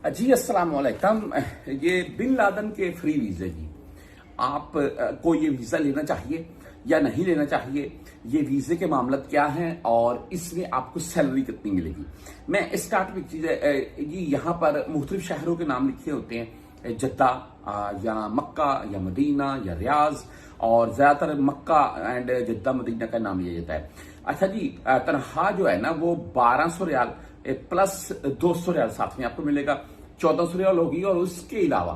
जी अस्सलाम वालेकुम। ये बिन लादेन के फ्री वीजे जी, आप को ये वीजा लेना चाहिए या नहीं लेना चाहिए, ये वीजे के मामला क्या हैं और इसमें आपको सैलरी कितनी मिलेगी। मैं स्टार्ट में चीजें ये यहाँ पर मुख्तलिफ शहरों के नाम लिखे होते हैं, जद्दा या मक्का या मदीना या रियाज, और ज्यादातर मक्का एंड जद्दा मदीना का नाम लिया जाता है। अच्छा जी, तनख्वाह जो है ना वो 1200 रियाल प्लस 200 रियाल साथ में आपको मिलेगा, 1400 रियाल होगी। और उसके अलावा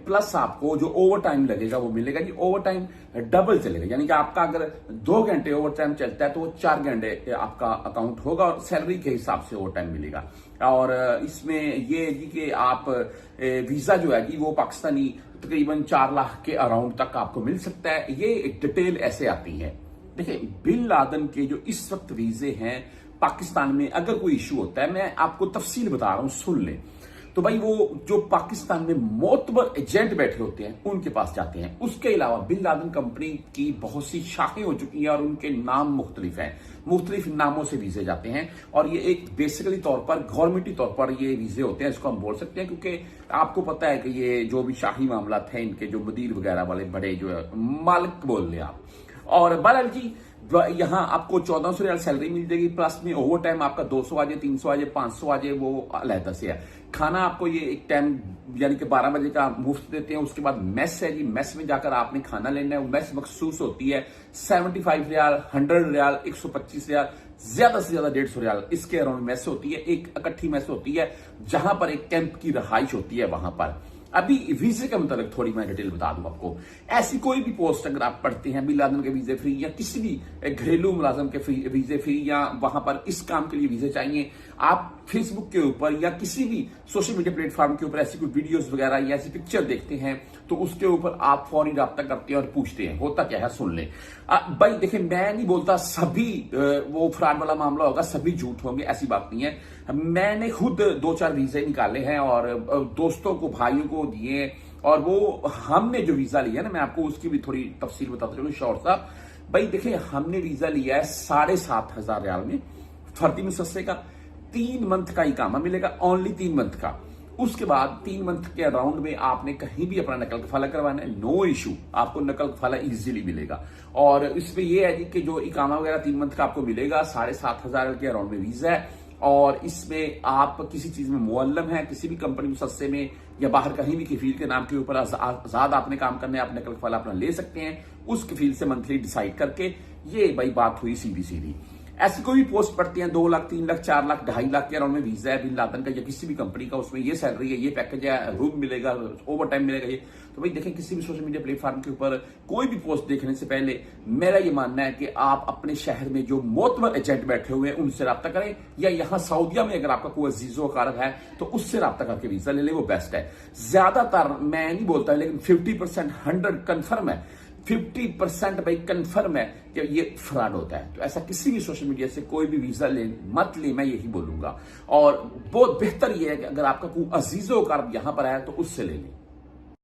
प्लस आपको जो ओवर टाइम लगेगा वो मिलेगा जी। ओवर टाइम डबल चलेगा, यानी कि आपका अगर 2 घंटे ओवर टाइम चलता है तो वो 4 घंटे आपका अकाउंट होगा और सैलरी के हिसाब से ओवर टाइम मिलेगा। और इसमें ये जी कि आप वीजा जो है जी वो पाकिस्तानी तकरीबन 4 लाख के अराउंड तक आपको मिल सकता है। ये डिटेल ऐसे आती है। देखिए, बिन लादेन के जो इस वक्त वीजे हैं पाकिस्तान में, अगर कोई इशू होता है, मैं आपको तफसील बता रहा हूं, सुन लें। तो भाई वो जो पाकिस्तान में मोतबर एजेंट बैठे होते हैं उनके पास जाते हैं। उसके अलावा बिन लादेन कंपनी की बहुत सी शाखें हो चुकी हैं और उनके नाम मुख्तलिफ हैं, मुख्तलिफ नामों से वीजे जाते हैं। और ये एक बेसिकली तौर पर गवर्नमेंटी तौर पर ये वीजे होते हैं, इसको हम बोल सकते हैं, क्योंकि आपको पता है कि ये जो भी शाही मामला थे, इनके जो मुदीर वगैरह वाले बड़े जो है मालिक बोल लें आप। और बहरहाल जी, यहाँ आपको 1400 रियाल सैलरी मिल जाएगी, प्लस में ओवर टाइम आपका 200 आ जाए, 300 आ जाए, 500 आ जाए, वो अलहदा से है। खाना आपको ये एक टाइम यानी कि 12 बजे का मुफ्त देते हैं। उसके बाद मेस है जी, मेस में जाकर आपने खाना लेना है। मेस मखसूस होती है 75 रियाल, 100 रियाल, 125 रियाल, ज्यादा से ज्यादा 150 रियाल, इसके अराउंड मेस होती है। एक इकट्ठी मेस होती है जहां पर एक कैंप की रहाइश होती है वहां पर। अभी वीजे के मुताबिक थोड़ी मैं डिटेल बता दूं आपको। ऐसी कोई भी पोस्ट अगर आप पढ़ते हैं बिन लादेन के वीजे फ्री, या किसी भी घरेलू मुलाजम के वीजे फ्री, या वहां पर इस काम के लिए वीजे चाहिए, आप फेसबुक के ऊपर या किसी भी सोशल मीडिया प्लेटफॉर्म के ऊपर ऐसी कोई वीडियोस वगैरह या ऐसी पिक्चर देखते हैं तो उसके ऊपर आप फौरी राब्ता करते हैं और पूछते हैं होता क्या है, सुन ले। भाई देखिए, मैं नहीं बोलता सभी वो फ्रॉड वाला मामला होगा, सभी झूठ होंगे, ऐसी बात नहीं है। मैंने खुद 2-4 वीजे निकाले हैं और दोस्तों को, भाइयों को दिए, और वो हमने जो वीजा लिया ना, मैं आपको उसकी भी थोड़ी तफसील बताता चलूं शॉर्ट सा। भाई देखिए, हमने वीजा लिया है 7,500 रियाल में, फर्दी मुसस्से का 3 मंथ का इकामा मिलेगा, ओनली 3 मंथ का। उसके बाद 3 मंथ के अराउंड में आपने कहीं भी अपना नकल कफाला करवाना है, नो इशू, आपको नकल कफाला इजीली मिलेगा। और इसमें यह है कि जो इकामा वगैरह 3 मंथ का आपको मिलेगा, 7,500 के अराउंड में वीजा है। और इसमें आप किसी चीज में मुअल्लम है, किसी भी कंपनी मुसस्से में या बाहर कहीं भी कफील के नाम के ऊपर आजाद आपने काम करना है, आप नकल कफाला अपना ले सकते हैं उस कफील से मंथली डिसाइड करके। ये भाई बात हुई सीधी सीधी। ऐसी कोई भी पोस्ट पढ़ते हैं 2 लाख, 3 लाख, 4 लाख, 2.5 लाख के अराउंड में वीजा है बिन लादेन का या किसी भी कंपनी का, उसमें ये सैलरी है, ये पैकेज है, रूम मिलेगा, ओवर टाइम मिलेगा, ये तो भाई देखें, किसी भी सोशल मीडिया प्लेटफॉर्म के ऊपर कोई भी पोस्ट देखने से पहले मेरा ये मानना है कि आप अपने शहर में जो मोतबर एजेंट बैठे हुए हैं उनसे रब्ता करें, या यहाँ सऊदिया में अगर आपका कोई अजीजो कारब है तो उससे रब्ता करके वीजा ले ले, वो बेस्ट है। ज्यादातर मैं नहीं बोलता, लेकिन 50%, 100 कन्फर्म है, 50% भाई कन्फर्म है कि ये फ्रॉड होता है। तो ऐसा किसी भी सोशल मीडिया से कोई भी वीजा मत ले, मैं यही बोलूंगा। और बहुत बेहतर ये है कि अगर आपका कोई अजीजो कारब यहां पर आया तो उससे ले लें।